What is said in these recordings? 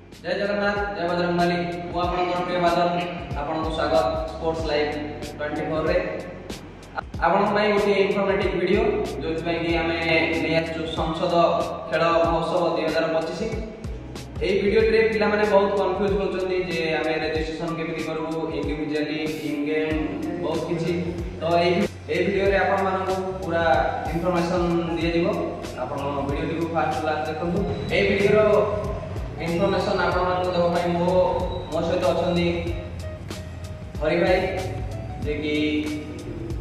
जय जगन्नाथ जय बजरंगबली मु आपनकर प्रिय बादल आपनको स्वागत स्पोर्ट्स लाइव 24 रे आपन पई गोटे इन्फॉर्मेटिव वीडियो जो कि आमे नै संसद खेल महोत्सव 2025 ए वीडियो रे पिला माने बहुत कंफ्यूज होचंदी जे आमे रजिस्ट्रेशन केमिति करबो इंडिविजुअली टीम गेम बहुत किछि तो ए वीडियो रे आपन मानको पूरा इन्फॉर्मेशन दिए दिबो आपन वीडियो को फास्ट लास्ट देखंतु ए वीडियो रो इनफॉरमेशन आपण मानको देबो भाई मो सहित अछंदी हरि भाई जे कि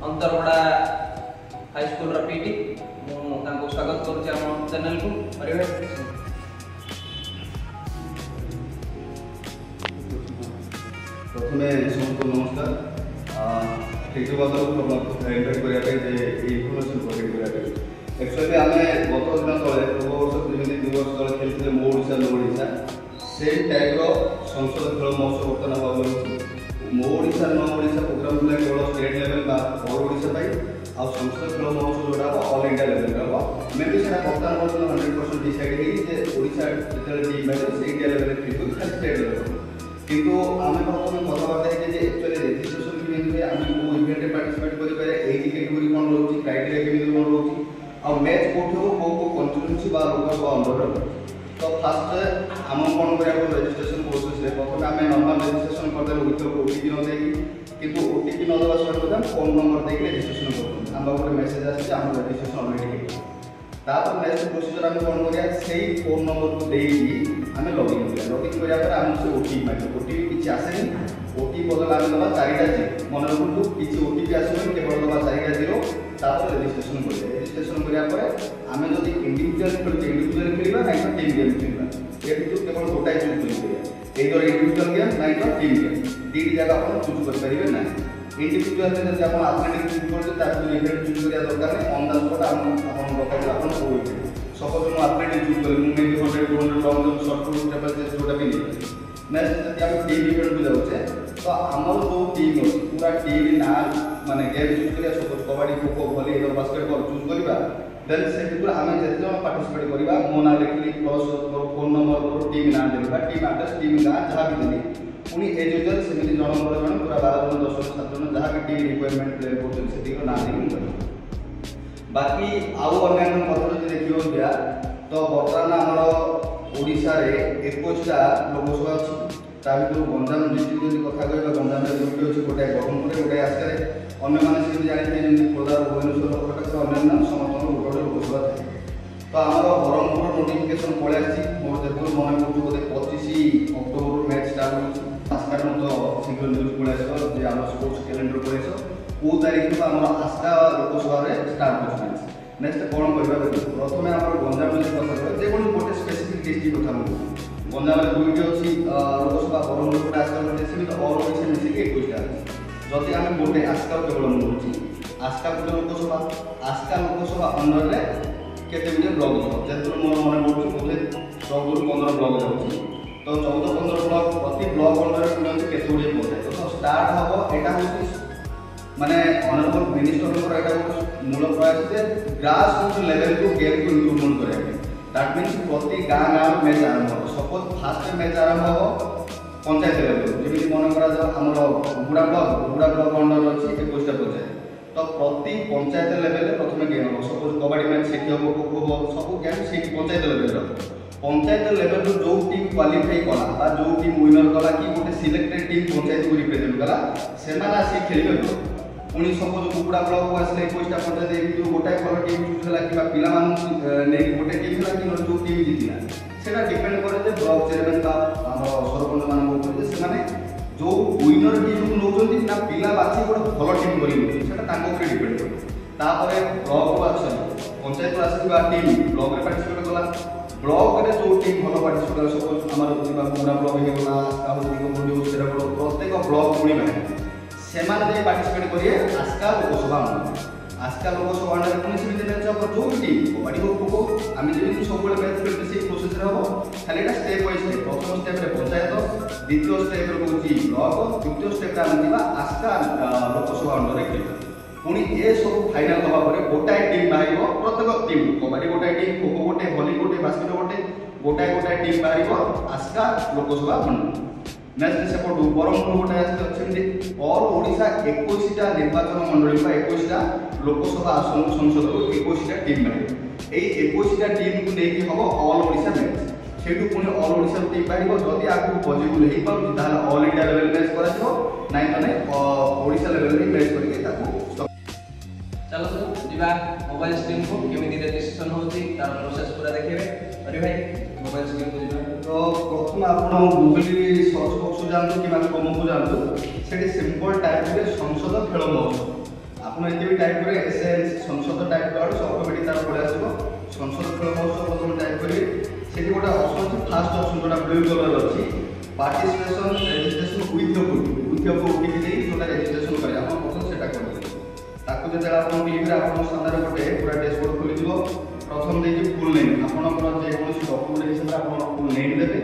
अंतरवड़ा हाई स्कूल रा पीटी मु तांको स्वागत करूची हम चैनल को हरि भाई प्रथमे सबको नमस्कार ठीक बात इनवाइट करिया पे जे इन्फॉर्मेशन प्रोवाइड करिया पे एक्चुअली आमे गत दिन तले पूर्व वर्ष जेमि 2 वर्ष तले खेलथिले मो ओडिसा सेम टाइप रो संसद खेल महोत्सव वर्तमान भाव मो ओडिसा नो ओडिसा प्रोग्राम प्ले केवल स्टेट लेवल बा ऑल ओडिसा पाई आ संसद खेल महोत्सव जोडा ऑल इंडिया लेवल का मे बी सेटा वर्तमान वर्ष 100% decide hey J Odisha जेतले team by से इंडिया लेवल खेलु स्टेट लेवल किंतु आमे प्रथमे कथा बात जे एक्चुअली रजिस्ट्रेशन कि नै आमे को इवेंट रे पार्टिसिपेट करि पारे एई कैटेगरी कोन रहउची क्राइटेरिया केमिति कोन रहउची आ मैच कोठो को कंटिन्यूसी बा लोकल बा अंडर तो फास्ट आम कौन करा रजिस्ट्रेशन प्रोसेस रे प्रथम आम नॉर्मल रजिस्ट्रेशन करदे विथ ओटीपी न देकी किंतु ओटीपी न देवा सहित हम फोन नंबर देके रजिस्ट्रेशन करते हम गोटे मेसेज आसी हम रजिस्ट्रेशन ऑलरेडी तापर नेक्स्ट प्रोसीजर हम कौन करिया सेही फोन नंबर को देकी हम लॉगिन करिया पर हम से ओटीपी मागे ओटीपी किछि आसेनी ओटीपी बदल हम दबा 4टा जीरो मन रखु किछि ओटीपी आसीबो केवल दबा 4टा जीरो तापर रजिस्ट्रेशन करिया रजिस्ट्रेशन करिया पर आमे जदि इंडिविजुअल खेलिबा नै तो टीम गेम खेलिबा ए बितु केवल गोटाई चूज करिया एदर इंडिविजुअल गेम नै तो टीम गेम दीटी जगह अपन चूज कर परिबे ना इंडिविजुअल में जब अपन एथलेटिक चूज करते तार इवेंट चूज करिया दरकार नै ऑन द स्पॉट अपन लोकल अपन कोई सपोज मु एथलेटिक चूज करी मु मे 100 200 long jump shot put triple चेस्ट जोटा भी नेक्स्ट जब हम टीम इवेंट को जाउछे तो हमर जो टीम अछि पूरा टीम ना माने गेम चूज करिया suppose kabaddi kho kho volley either basketball choose करिबा देन से बिल्कुल आमे जते जण पार्टिसिपेट करिबा मो ना लिखली प्लस फोन नंबर और टीम ना देबा टीम एड्रेस टीम ना जहा भी देली पुनी एज यूजुअल सेमिति जण पर जण पूरा 12 जण 10 जण 7 जण जहा भी टीम रिक्वायरमेंट प्ले करछन सेतिक ना देली बाकी आउ अन्य कथा जे देखियो दिया तो वर्तमान हमर ओडिसा रे 21 टा लोकसभा अछि ता बितु गंजाम डिस्ट्रिक्ट जदि कथा कहबा गंजाम रे दुटी अछि गोटे गठनपुर गोटे आस्कारे अन्य माने से जानि जे खोदा भुवनेश्वर प्रकाश अन्य समस्त गोटे लोकसभा थाए तो हमर बरमपुर नोटिफिकेशन पळे आछि मोर जेतु मन पडु गोटे 25 अक्टोबर मैच स्टार्ट होछि आस्कारे तो शीघ्र न्यूज पळे आछो जे हमर स्पोर्ट्स कैलेंडर पळे आछो को तारीख को हमर आस्का लोकसभा रे स्टार्ट होछि नेक्स्ट कोन करबा प्रथमे हमर गंजाम रे कथा जे कोन गोटे स्पेसिफिक डिस्ट्रिक्ट कथा हम गंजाम रे दुईटी अछि लोकसभा बरमपुर आस्का रे सीमित और ओडिसा मिसी 21 टा जदि आम गोटे आस्का केवल मुझे आस्का गोटे लोकसभा अंडर रे केते गुटे ब्लॉक हो जेतु मोर मन पडुछ बोले 14 ରୁ 15 ब्लॉक जाउछि तो 14 15 ब्लॉक प्रति ब्लॉक अंडर रे कुने केते गुटे पंचायत तो स्टार्ट हबो एटा होछि माने ऑनरेबल मिनिस्टर को एटा मूल प्रयास जे ग्रास रूट लेवल को गेम को इम्प्रूवमेंट करे दैट मींस प्रति गांव मैच आरंभ हो सपोज फास्ट मैच आरंभ हो पंचायत लेवल जेमि मन करा जा हमर गुडा ब्लॉक अंडर अछि 21 टा पंचायत तो प्रति पंचायत लेवल रे प्रथमे गेम हो सपोज कबड्डी मैच सेठी हो खो खो सब गेम सेठी पंचायत लेवल रे पंचायत लेवल रो जो टीम क्वालिफाई कला बा जो टीम विनर कला कि गोटे सिलेक्टेड टीम पंचायत को रिप्रेजेंट कला सेमाना से खेलिबे पुनी सपोज कुकुड़ा ब्लॉक को आसले 21 टा पंचायत एबि गोटाय भल टीम चूज हला कि पिला मान ने गोटे टीम हला कि जो टीम जितिला सेटा डिपेंड करे जे ब्लॉक चेयरमैन का हमर सरपंच मान को जे से माने जो विनर टीम को नोचंती ना पिला बाछि गोटे भल टीम करी सेटा ताको ଉପରେ डिपेंड करे तापरे ब्लॉक को आछन पंचायत आसीबा टीम ब्लॉक रे पार्टिसिपेट कला ब्लॉक रे जो टीम भल पार्टिसिपेट कला सपोज हमर जिबा कुकुड़ा ब्लॉक हे गला काहु दिगो मुंडी सेटा प्रत्येक ब्लॉक पुणी बाहे सेमान जे पार्टिसिपेट करिए आस्का लोकसभा अंडर पुणी सेमिति मैच हम जो टीम कबड्डी हो खो आम जेमि सब मैच खेलते से प्रोसेस रे हो खाली एटा स्टेप वाइज है प्रथम स्टेप रे पंचायत द्वितीय स्टेप रे होची ब्लॉक तृतीय स्टेप रे हम दिबा आस्का लोकसभा अंडर रे खेल पुणी ए सब फाइनल हवा परे गोटाय टीम बाहिबो प्रत्येक टीम कबड्डी गोटाय टीम खो खो गोटे वॉली गोटे बास्केटबॉल गोटे गोटाए गोटाए टीम बाहर आस्का लोकसभा मंडल। नेक्स्ट सेपटू बरहमपुर गोटे अच्छे ऑल ओडिशा 21टा निर्वाचन मंडली 21टा लोकसभा आसन संसद 21टा टीम बाहर यही 21टा टीम को लेकिन हम ऑल ओडिशा मैच से पुणी ऑल ओडिशा टीम बाहर जदि आगे पॉजिटिव हो पारे ऑल इंडिया लेवल मैच कर नाई मैंने ओडिशा लेवल में मैच करके चलो जीवा मोबाइल स्क्रीन को केमी रजिस्ट्रेशन होती तार प्रोसेस पूरा देखिए। अरे भाई मोबाइल स्क्रीन को जीवा तो प्रथम आप गूगल सर्च बॉक्स जानतु कि क्रोम को जानतु से सिंपल टाइप रे संसद खेल महोत्सव आप ये टाइप करेंगे एसएएस संसद टाइप कर ऑटोमेटिक तार पड़े आसो संसद खेल महोत्सव प्रथम टाइप करेंगे से गोटे ऑप्शन अच्छी फास्ट ऑप्शन जोटा ब्लू कलर अच्छी participation registration with your OTP जोटा रजिस्ट्रेशन करें आप प्रथम से ताकू जो आप क्लिक आप सामने गोटे पूरा डैशबोर्ड खोल प्रथम देखिए फुल नेम आपंकर जेकोसी डॉक्यूमेंट हिसाब से आप फुल नेम देते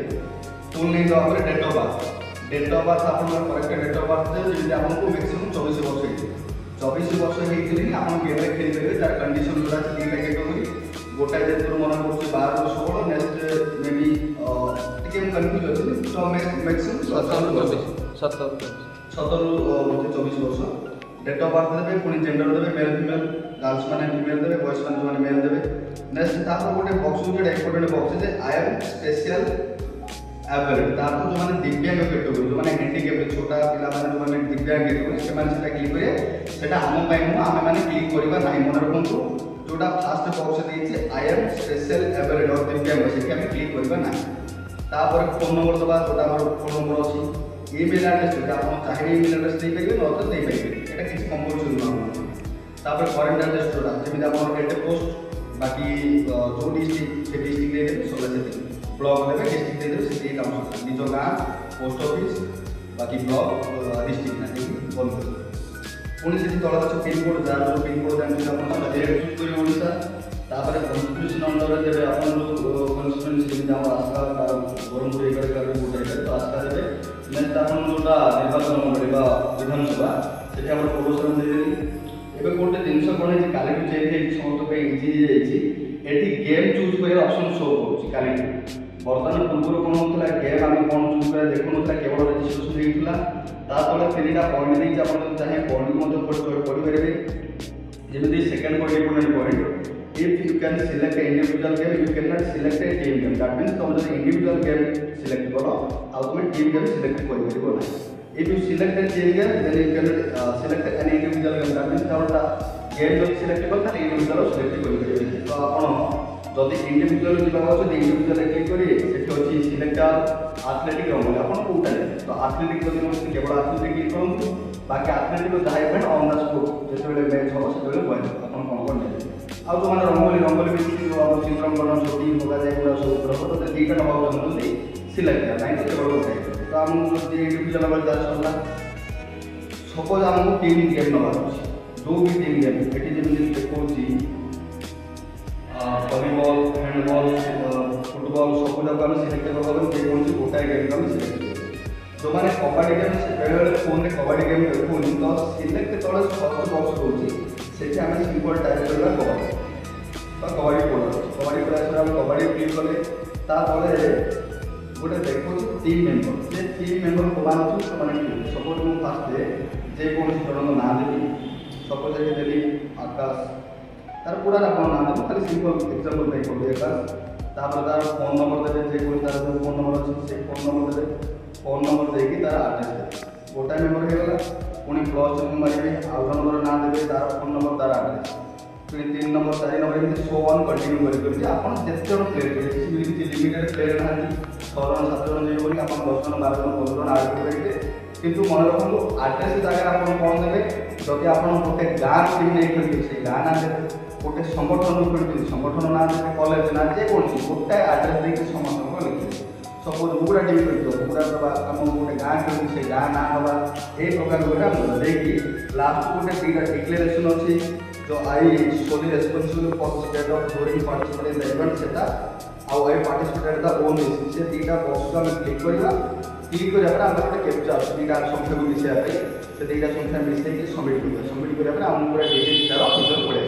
फुल नेम दवा डेट ऑफ बर्थ आप करेक्ट डेट ऑफ बर्थ जमी आपको मैक्सिमम 24 वर्ष 24 वर्ष होती आप गेम खेल पारे तार कंडीशन जोड़ा कैटेगोरी गोटाए जेत मन कर 12 ରୁ 16 नेक्स्ट मे बी टिके कन्फ्यूज अच्छे तो मैक्सिमम 17 ରୁ 24 वर्ष डेट ऑफ बर्थ देवे पुणी जेंडर देवे मेल फीमेल गर्ल्स माने फीमेल देवे बॉयज माने मेल देवे नेक्स्ट तापर गोटे बॉक्स जो इंपोर्टेंट बॉक्स है आई एम स्पेशल एबल तापर जो माने दिव्यांग कैटेगरी जो माने हैंडीकैप छोटा पिला माने जो माने दिव्यांग कैटेगरी से माने सेटा क्लिक करे सेटा हम पाई नु आमे माने क्लिक करबा नाही मन रखंतु जोटा फास्ट बॉक्स देइछे आई एम स्पेशल एबल और दिव्यांग से हम क्लिक करबा नाही तापर फोन नंबर दबा जोटा हमर फोन नंबर अछि ईमेल एड्रेस जो आप चाहिए ईमेल एड्रेस दे पाइबे न तो दे पाइबे एटा किसी कंपलसरी न तापर करंट एड्रेस जोड़ा जेमिति आप एटे पोस्ट बाकी जो डिस्ट्रिक्ट से डिस्ट्रिक्ट दे देबे सोला से ब्लॉक देबे डिस्ट्रिक्ट दे देबे से काम करते निजो गां पोस्ट ऑफिस बाकी ब्लॉक डिस्ट्रिक्ट ना देबे बंद कर पुणी से तळ अछि पिन कोड जार जो पिन कोड जानि आपण डायरेक्ट चूज करी ओडिसा तापर कॉन्स्टिट्यूशन अंडर देबे आपण जो कॉन्स्टिट्यूएंसी जेमिति हम आस्का बरहमपुर एकर कर गोटे तो आस्का देबे नेक्स्ट आपण जोटा निर्वाचन मंडली बा विधानसभा सेठी हम प्रोपोजल दे देली एबे गोटे जिनस कोन है काली चेंज है समस्त पे इजी जाईची एठी गेम चूज करे ऑप्शन शो करूची काली वर्तमान पूर्व कोन होतला गेम हम कोन चूज करे देखु नतला केवल रजिस्ट्रेशन हेइतला ता तळे तीनटा पॉइंट देई आपण चाहे पॉइंट मते पढि परबे जेमिति second point important point if you can select an individual game you cannot select a team game that means तुम जब individual game select करो और तुम team game select कोई भी नहीं if you select a team game then you cannot select an individual game that means तुम game जो select करो ना individual select कोई भी नहीं तो आपण जदि individual जीवा हो तो individual क्लिक करी सेठी अछि select athletic रहो आपण कोटा तो athletic जदि mo केवल athletic क्लिक करू बाकी athletic को जाय पे ऑन द स्पॉट जेतेबेले मैच हो सेतेबेले कोइ आपण कोन कोन आ जो माने रंगोली बेसिक जो हम चित्रंकन छोटी होगा जाए पूरा सब प्रभु तो दीटा नवा जल्दी सिलेक्ट करना है तो केवल होता है तो हम जो इंडिविजुअल लेवल जा सकला सपोज हमको टीम गेम नवा जो भी टीम गेम एटी जेमिति देखौची वॉलीबॉल हैंडबॉल फुटबॉल सब जगह हम सिलेक्ट करबो जे कोनसी गोटाए गेम हम सिलेक्ट करबो जो माने कबड्डी गेम से बेले फोन रे कबड्डी गेम देखौनी तो सिलेक्ट तळे सब बॉक्स होची सेठी हमें सिंपल टाइप करबा कबड्डी तो कबड्डी प्लेयर हम कबड्डी क्लिक कले ता तळे गोटे देखो टीम मेंबर जे टीम मेंबर को मान छु माने सपोज मु फास्ट जे कोन जन ना देली सपोज जे देली आकाश तार पूरा ना नाम देबो खाली सिंपल एग्जांपल दे को आकाश तापर तार फोन नंबर देबे जे कोन तार फोन नंबर अछि से फोन नंबर देबे फोन नंबर देकी तार एड्रेस देबे गोटा मेंबर हे गला पुनी प्लस चिन्ह मारिबे आउ नंबर ना देबे तार फोन नंबर तार एड्रेस फिर 3 नंबर 4 नंबर एमती सो ऑन कंटिन्यू करि आपण जेते जण प्ले करि किछि लिमिटेड प्लेयर नांती 6 जण 7 जण जे बोली आपण 10 जण 12 जण 15 जण आड करिबे किंतु मन रखंतु एड्रेस जगह आपण कोन देबे जदि आपण गोटे गां टीम नै खेलि से गां ना देबे गोटे संगठन खेलि संगठन ना देबे कॉलेज ना जे कोन गोटे एड्रेस देके समस्त को लिखि सपोज पूरा टीम खेलि पूरा दबा हम गोटे गां खेलि से गां ना दबा ए प्रकार गोटा हम देकी लास्ट गोटे तीटा डिक्लेरेशन अछि जो आई solely responsible for the state of during participate in the event सेटा आउ आई पार्टिसिपेट द ओन से तीटा बॉक्स को हम क्लिक करबा क्लिक करिया पर हम गोटे कैप्चर तीटा संख्या को मिसिया पे से तीटा संख्या मिसै के सबमिट करबा सबमिट करिया पर हम पूरा डिटेल तार ऑफिसर पड़े